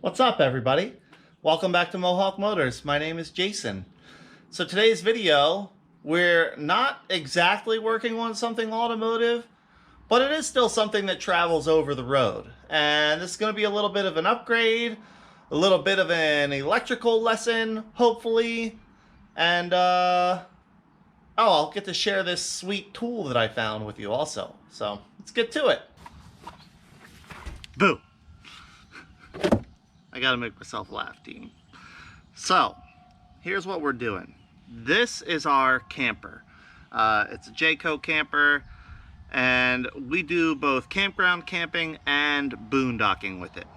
What's up, everybody? Welcome back to Mohawk Motors. My name is Jason. So today's video, we're not exactly working on something automotive, but it is still something that travels over the road. And this is going to be a little bit of an upgrade, a little bit of an electrical lesson, hopefully. And, I'll get to share this sweet tool that I found with you also. So let's get to it. Boo! I gotta make myself laugh, team. So, here's what we're doing. This is our camper. It's a Jayco camper, and we do both campground camping and boondocking with it.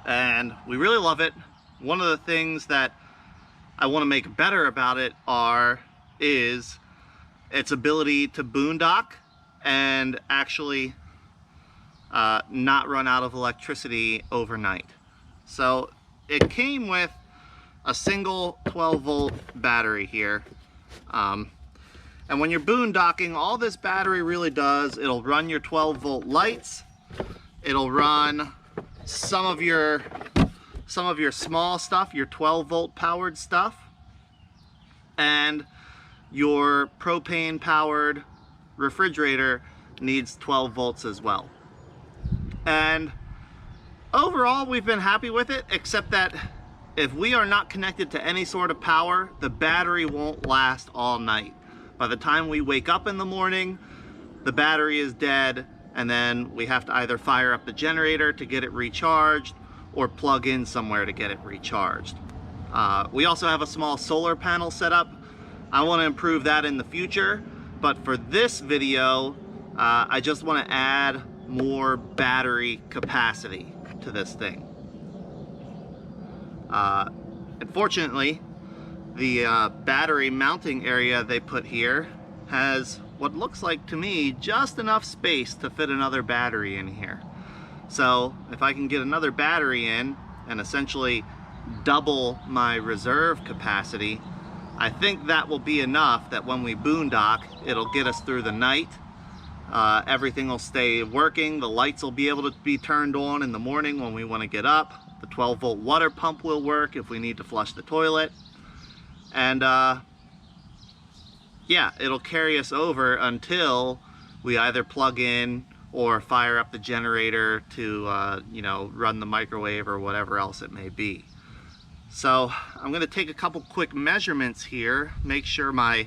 And we really love it. One of the things that I want to make better about it is its ability to boondock and actually not run out of electricity overnight. So it came with a single 12-volt battery here. And when you're boondocking, all this battery really does, it'll run your 12-volt lights, it'll run some of your small stuff, your 12-volt powered stuff, and your propane powered refrigerator needs 12 volts as well. And overall, we've been happy with it, except that if we are not connected to any sort of power, the battery won't last all night. By the time we wake up in the morning, the battery is dead, and then we have to either fire up the generator to get it recharged or plug in somewhere to get it recharged. We also have a small solar panel set up. I want to improve that in the future, but for this video, I just want to add more battery capacity to this thing. Unfortunately, the battery mounting area they put here has what looks like to me just enough space to fit another battery in here. So if I can get another battery in and essentially double my reserve capacity, I think that will be enough that when we boondock, it'll get us through the night. Everything will stay working. The lights will be able to be turned on in the morning when we want to get up. The 12-volt water pump will work if we need to flush the toilet. And yeah, it'll carry us over until we either plug in or fire up the generator to you know, run the microwave or whatever else it may be. So I'm going to take a couple quick measurements here, make sure my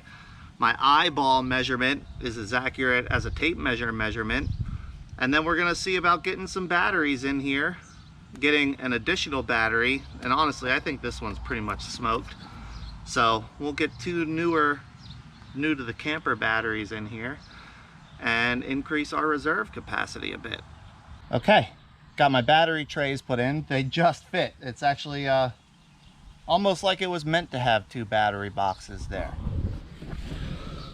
eyeball measurement is as accurate as a tape measure measurement, and then we're going to see about getting some batteries in here, getting an additional battery. And honestly, I think this one's pretty much smoked, so we'll get two new to the camper batteries in here and increase our reserve capacity a bit. Okay, got my battery trays put in. They just fit. It's actually almost like it was meant to have two battery boxes there.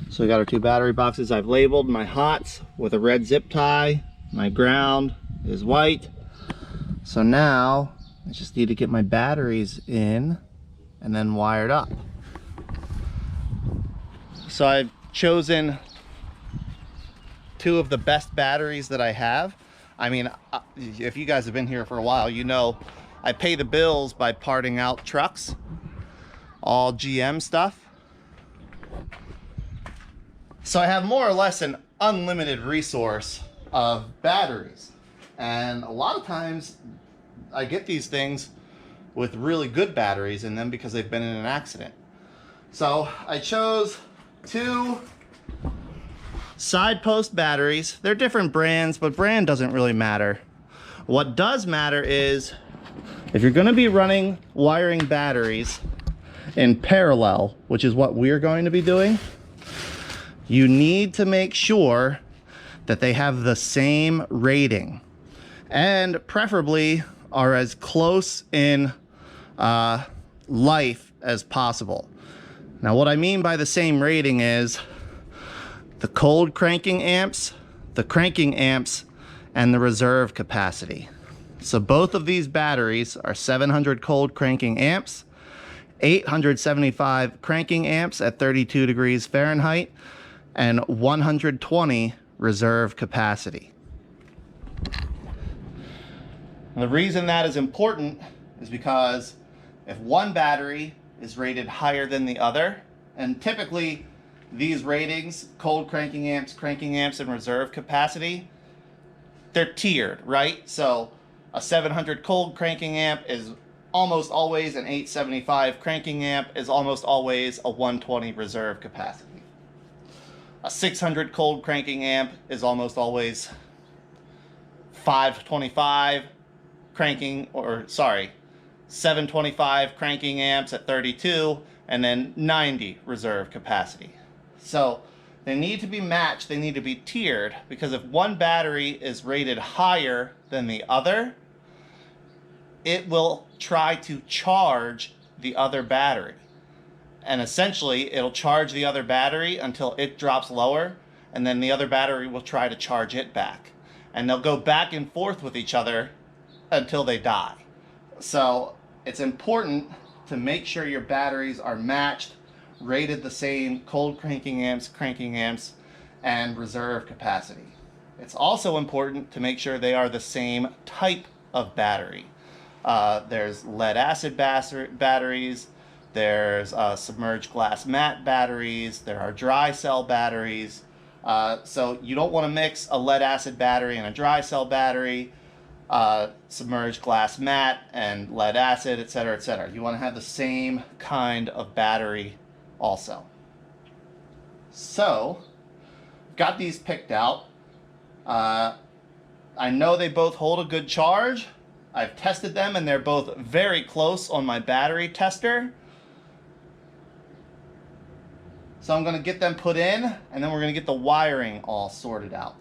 So we got our two battery boxes. I've labeled my hots with a red zip tie. My ground is white. So now I just need to get my batteries in and then wired up. So I've chosen two of the best batteries that I have. I mean, if you guys have been here for a while, you know I pay the bills by parting out trucks, all GM stuff. So I have more or less an unlimited resource of batteries. And a lot of times I get these things with really good batteries in them because they've been in an accident. So I chose two side post batteries. They're different brands, but brand doesn't really matter. What does matter is if you're going to be running wiring batteries in parallel, which is what we're going to be doing, you need to make sure that they have the same rating and preferably are as close in life as possible. Now, what I mean by the same rating is the cold cranking amps, the cranking amps, and the reserve capacity. So both of these batteries are 700 cold cranking amps, 875 cranking amps at 32 degrees Fahrenheit, and 120 reserve capacity. And the reason that is important is because if one battery is rated higher than the other, and typically these ratings, cold cranking amps, and reserve capacity, they're tiered, right? So a 700 cold cranking amp is almost always an 875 cranking amp, is almost always a 120 reserve capacity. A 600 cold cranking amp is almost always 525 cranking, or sorry, 725 cranking amps at 32, and then 90 reserve capacity. So they need to be matched, they need to be tiered, because if one battery is rated higher than the other, it will try to charge the other battery. And essentially, it'll charge the other battery until it drops lower, and then the other battery will try to charge it back. And they'll go back and forth with each other until they die. So it's important to make sure your batteries are matched, rated the same, cold cranking amps, and reserve capacity. It's also important to make sure they are the same type of battery. There's lead acid batteries, there's submerged glass mat batteries, there are dry cell batteries. So you don't want to mix a lead acid battery and a dry cell battery, submerged glass mat and lead acid, etc., etc. You want to have the same kind of battery also. So, got these picked out. I know they both hold a good charge. I've tested them and they're both very close on my battery tester. So I'm going to get them put in, and then we're going to get the wiring all sorted out.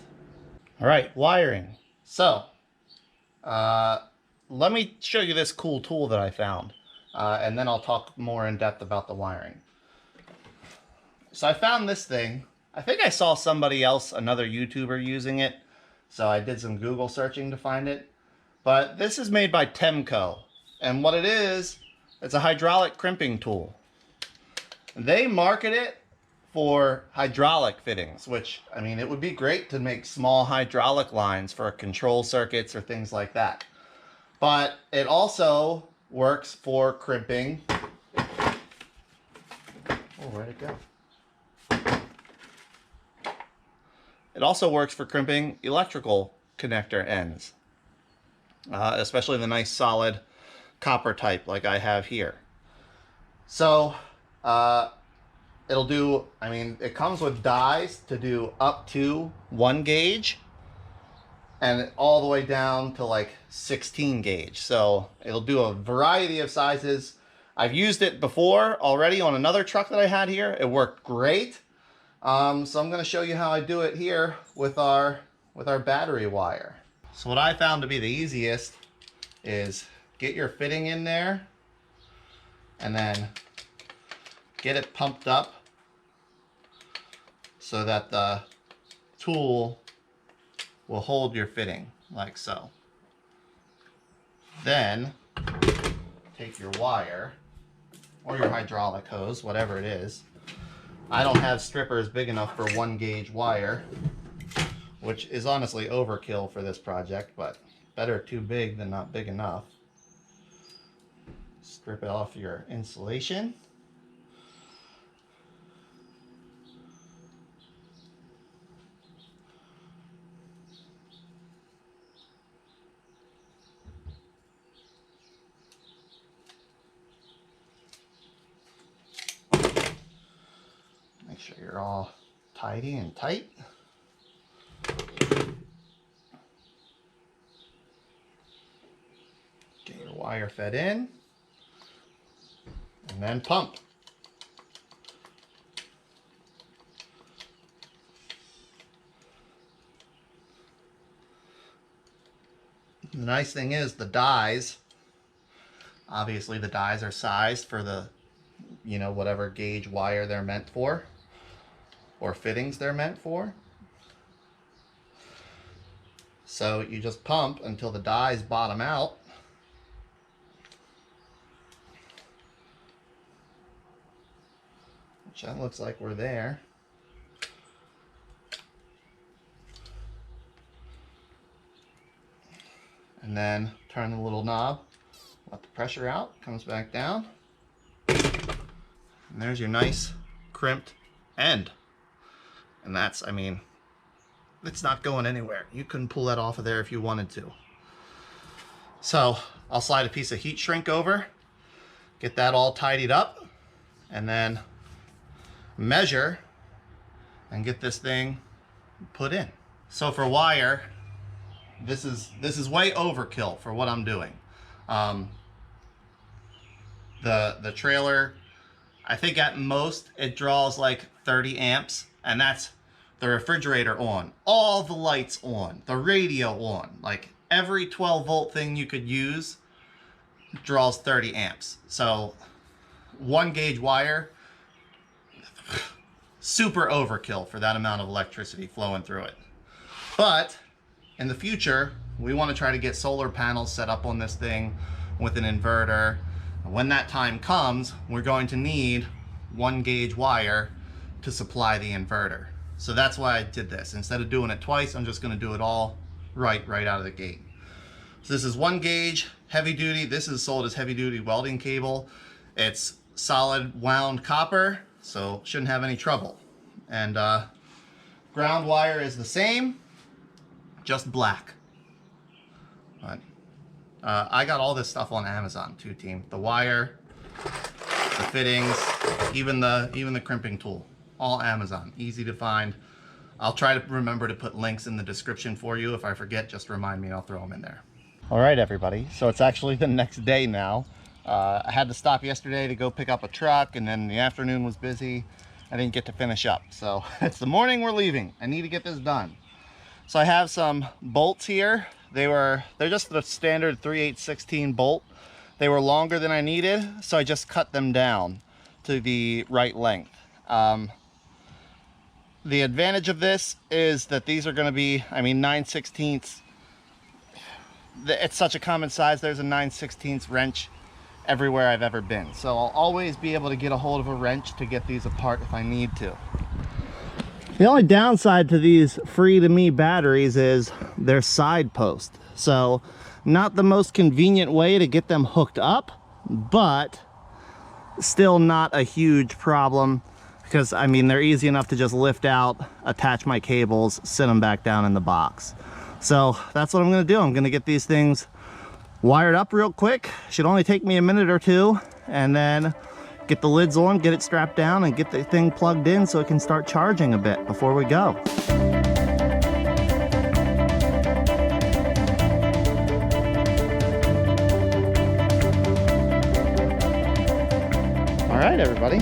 All right, wiring. So, let me show you this cool tool that I found, and then I'll talk more in depth about the wiring. So I found this thing. I think I saw somebody else, another YouTuber, using it, so I did some Google searching to find it. But this is made by Temco, and what it is, it's a hydraulic crimping tool. They market it for hydraulic fittings, which, I mean, it would be great to make small hydraulic lines for control circuits or things like that. But it also works for crimping. Oh, where'd it go? It also works for crimping electrical connector ends, especially the nice solid copper type like I have here. So, it'll do, I mean, it comes with dies to do up to 1 gauge and all the way down to like 16 gauge. So it'll do a variety of sizes. I've used it before already on another truck that I had here. It worked great. So I'm going to show you how I do it here with our battery wire. So what I found to be the easiest is get your fitting in there and then get it pumped up so that the tool will hold your fitting like so. Then take your wire or your hydraulic hose, whatever it is. I don't have strippers big enough for 1 gauge wire, which is honestly overkill for this project, but better too big than not big enough. Strip it off your insulation. Make sure you're all tidy and tight. Get your wire fed in and then pump. The nice thing is the dies, obviously the dies are sized for the, you know, whatever gauge wire they're meant for or fittings they're meant for. So you just pump until the dies bottom out. Which that looks like we're there. and then turn the little knob, let the pressure out, comes back down, and there's your nice crimped end. And that's, I mean, it's not going anywhere. You couldn't pull that off of there if you wanted to. So I'll slide a piece of heat shrink over, get that all tidied up, and then measure and get this thing put in. So for wire, this is way overkill for what I'm doing. The trailer, I think at most it draws like 30 amps, and that's the refrigerator on, all the lights on, the radio on, like every 12 volt thing you could use draws 30 amps. So 1 gauge wire, super overkill for that amount of electricity flowing through it. But in the future, we want to try to get solar panels set up on this thing with an inverter. When that time comes, we're going to need 1 gauge wire to supply the inverter. So that's why I did this. Instead of doing it twice, I'm just going to do it all right out of the gate. So this is 1 gauge heavy duty. This is sold as heavy duty welding cable. It's solid wound copper, so shouldn't have any trouble. And ground wire is the same, just black. But I got all this stuff on Amazon too, team. The wire, the fittings, even the crimping tool, all Amazon, easy to find. I'll try to remember to put links in the description for you. If I forget, just remind me, I'll throw them in there. All right, everybody, so it's actually the next day now. I had to stop yesterday to go pick up a truck, and then the afternoon was busy. I didn't get to finish up, so it's the morning we're leaving. I need to get this done. So I have some bolts here. They're just the standard 3/8/16 bolt. They were longer than I needed, so I just cut them down to the right length. The advantage of this is that these are going to be, I mean, 9/16. It's such a common size. There's a 9/16 wrench everywhere I've ever been, so I'll always be able to get a hold of a wrench to get these apart if I need to. The only downside to these free to me batteries is their side post. So not the most convenient way to get them hooked up, but still not a huge problem, because I mean, they're easy enough to just lift out, attach my cables, sit them back down in the box. So that's what I'm going to do. I'm going to get these things wired up real quick. Should only take me a minute or two, and then get the lids on, get it strapped down, and get the thing plugged in so it can start charging a bit before we go. All right, everybody.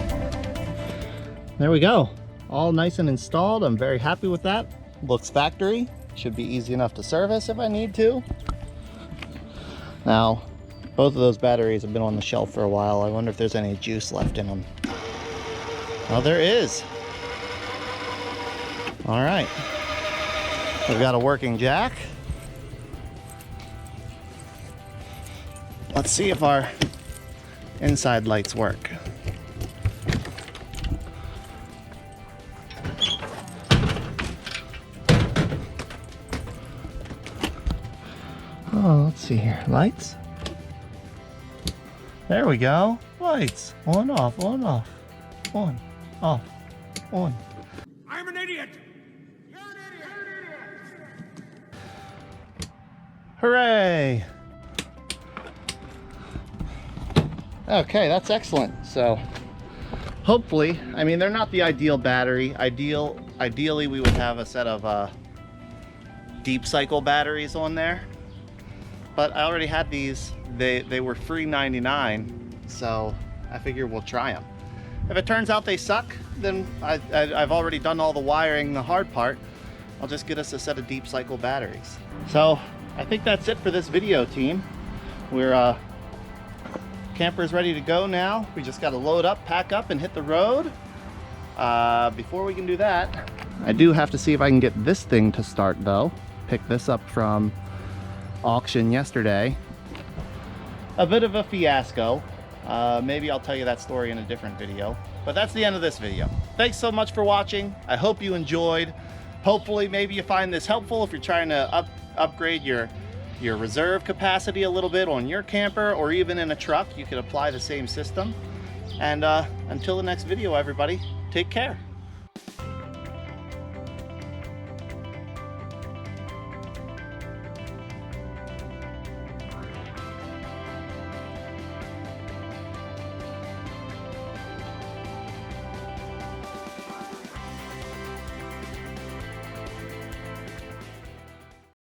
There we go. All nice and installed. I'm very happy with that. Looks factory. Should be easy enough to service if I need to. Now, both of those batteries have been on the shelf for a while. I wonder if there's any juice left in them. Oh, there is. All right. We've got a working jack. Let's see if our inside lights work. Oh, let's see here. Lights. There we go. Lights. On, off, on, off. On, off, on. I'm an idiot. You're an idiot. Hooray! Okay, that's excellent. So hopefully, I mean, they're not the ideal battery. Ideally, we would have a set of deep cycle batteries on there. But I already had these. They were free 99, so I figure we'll try them. If it turns out they suck, then I've already done all the wiring, the hard part. I'll just get us a set of deep cycle batteries. So I think that's it for this video, team. We're camper's ready to go now. We just got to load up, pack up, and hit the road. Before we can do that, I do have to see if I can get this thing to start though. Pick this up from auction yesterday. A bit of a fiasco. Maybe I'll tell you that story in a different video, but that's the end of this video. Thanks so much for watching. I hope you enjoyed. Hopefully maybe you find this helpful if you're trying to upgrade your your reserve capacity a little bit on your camper, or even in a truck, you could apply the same system. And until the next video, everybody, take care.